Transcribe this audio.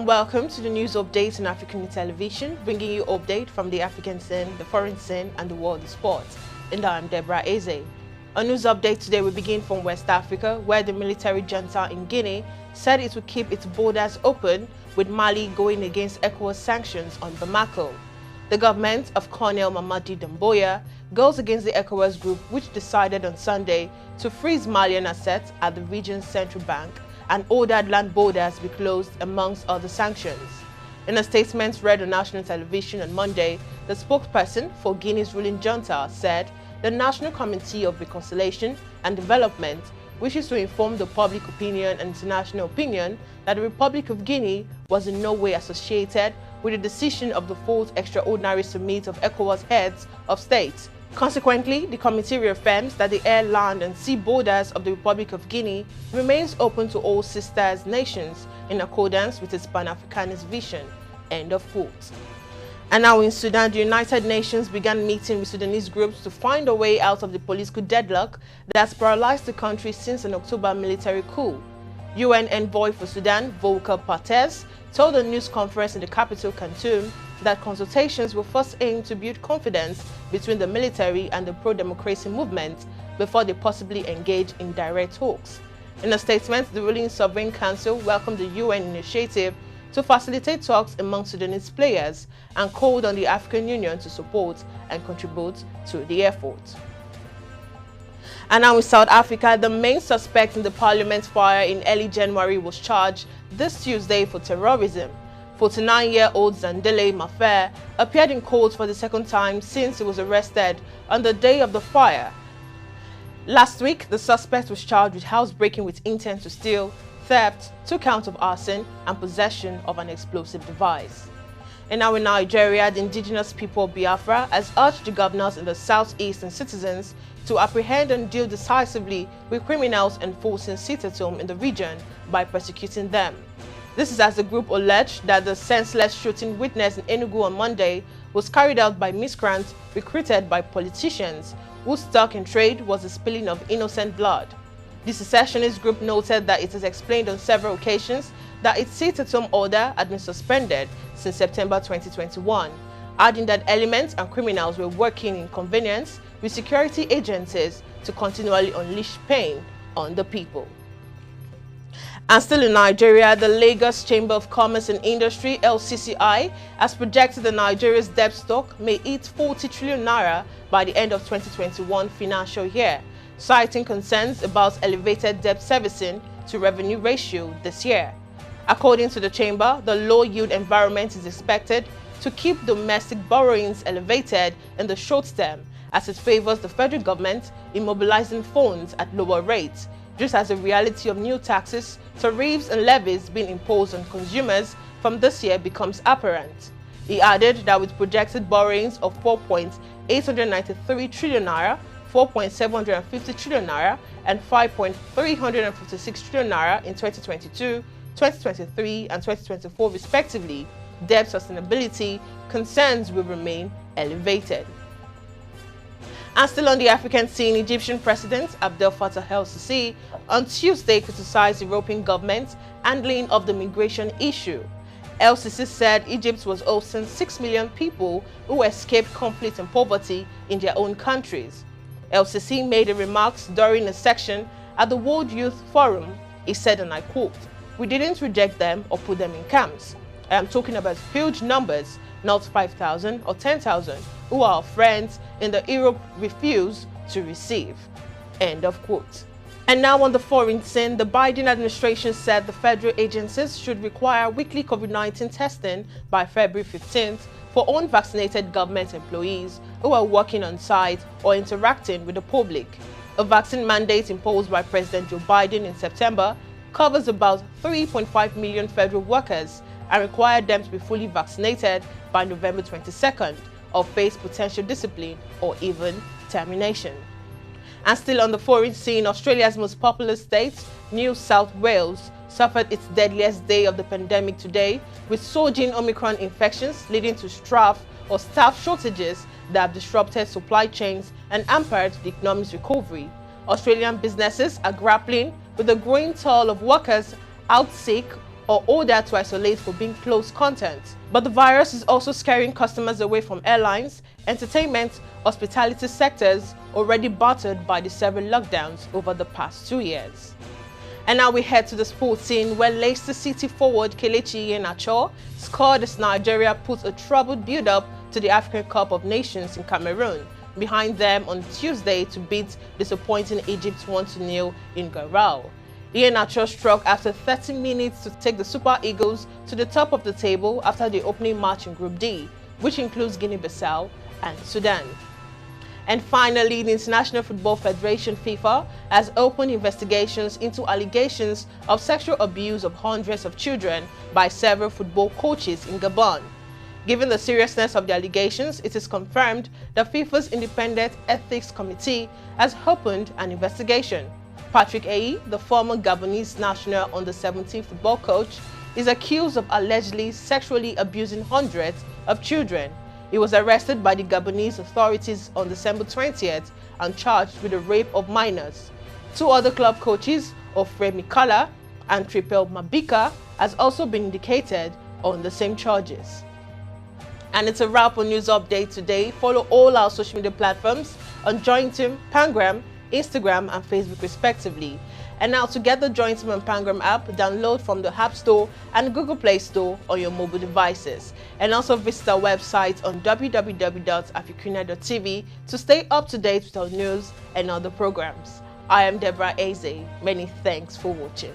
welcome to the news update on AFRICUNIA TV, bringing you update from the African scene, the foreign scene, and the world of sports. And I'm Deborah Ezeh. Our news update today will begin from West Africa, where the military junta in Guinea said it would keep its borders open, with Mali going against Ecowas sanctions on Bamako. The government of Colonel Mamadi Doumbouya goes against the Ecowas group, which decided on Sunday to freeze Malian assets at the region's central bank and ordered land borders be closed, amongst other sanctions. In a statement read on national television on Monday, the spokesperson for Guinea's ruling junta said the National Committee of Reconciliation and Development wishes to inform the public opinion and international opinion that the Republic of Guinea was in no way associated with the decision of the fourth extraordinary summit of ECOWAS heads of state. Consequently, the committee reaffirms that the air, land and sea borders of the Republic of Guinea remains open to all sisters nations in accordance with its Pan-Africanist vision. End of quote. And now in Sudan, the United Nations began meeting with Sudanese groups to find a way out of the political deadlock that has paralyzed the country since an October military coup. UN envoy for Sudan, Volker Perthes, told a news conference in the capital Khartoum that consultations will first aim to build confidence between the military and the pro-democracy movement before they possibly engage in direct talks. In a statement, the ruling Sovereign Council welcomed the UN initiative to facilitate talks among Sudanese players and called on the African Union to support and contribute to the effort. And now in South Africa, the main suspect in the parliament fire in early January was charged this Tuesday for terrorism. 49-year-old Zandile Mafer appeared in court for the second time since he was arrested on the day of the fire. Last week, the suspect was charged with housebreaking with intent to steal, theft, 2 counts of arson, and possession of an explosive device. And now in Nigeria, the indigenous people of Biafra has urged the governors in the southeast and citizens to apprehend and deal decisively with criminals enforcing sit-at-home in the region by persecuting them. This is as the group alleged that the senseless shooting witnessed in Enugu on Monday was carried out by miscreants recruited by politicians whose stock in trade was the spilling of innocent blood. The secessionist group noted that it has explained on several occasions that its sit-at-home order had been suspended since September 2021, adding that elements and criminals were working in convenience with security agencies to continually unleash pain on the people. And still in Nigeria, the Lagos Chamber of Commerce and Industry, LCCI, has projected that Nigeria's debt stock may hit 40 trillion naira by the end of 2021 financial year, citing concerns about elevated debt servicing to revenue ratio this year. According to the chamber, the low-yield environment is expected to keep domestic borrowings elevated in the short term, as it favors the federal government in mobilizing funds at lower rates, just as the reality of new taxes, tariffs and levies being imposed on consumers from this year becomes apparent. He added that with projected borrowings of 4.893 trillion naira, 4.750 trillion naira, and 5.356 trillion naira in 2022, 2023, and 2024 respectively, debt sustainability concerns will remain elevated. And still on the African scene, Egyptian President Abdel Fattah el-Sisi on Tuesday criticized European government's handling of the migration issue. El-Sisi said Egypt was hosting 6 million people who escaped conflict and poverty in their own countries. El-Sisi made the remarks during a section at the World Youth Forum. He said, and I quote, "We didn't reject them or put them in camps. I am talking about huge numbers, not 5,000 or 10,000, who are our friends in the Europe refuse to receive." End of quote. And now on the foreign scene, the Biden administration said the federal agencies should require weekly COVID-19 testing by February 15th for unvaccinated government employees who are working on site or interacting with the public. A vaccine mandate imposed by President Joe Biden in September covers about 3.5 million federal workers and required them to be fully vaccinated by November 22nd or face potential discipline or even termination. And still on the foreign scene, Australia's most populous state, New South Wales, suffered its deadliest day of the pandemic today, with surging Omicron infections leading to staff shortages that have disrupted supply chains and hampered the economy's recovery. Australian businesses are grappling with the growing toll of workers out sick or ordered to isolate for being closed content. But the virus is also scaring customers away from airlines, entertainment, hospitality sectors already battered by the several lockdowns over the past 2 years. And now we head to the sports scene where Leicester City forward Kelechi Iheanacho scored as Nigeria puts a troubled build-up to the African Cup of Nations in Cameroon, behind them on Tuesday to beat disappointing Egypt 1-0 in Garao. Iheanacho struck after 30 minutes to take the Super Eagles to the top of the table after the opening match in Group D, which includes Guinea-Bissau and Sudan. And finally, the International Football Federation FIFA has opened investigations into allegations of sexual abuse of hundreds of children by several football coaches in Gabon. Given the seriousness of the allegations, it is confirmed that FIFA's Independent Ethics Committee has opened an investigation. Patrick Ezeh, the former Gabonese national under-17 football coach, is accused of allegedly sexually abusing hundreds of children. He was arrested by the Gabonese authorities on December 20th and charged with the rape of minors. Two other club coaches, Ofre Mikala and Tripel Mabika, has also been indicated on the same charges. And it's a wrap on News Update today. Follow all our social media platforms on Jointim, Pangram, Instagram and Facebook respectively. And now to get the Jointim and Pangram app, download from the App Store and Google Play Store on your mobile devices. And also visit our website on www.africunia.tv to stay up to date with our news and other programs. I am Deborah Ezeh. Many thanks for watching.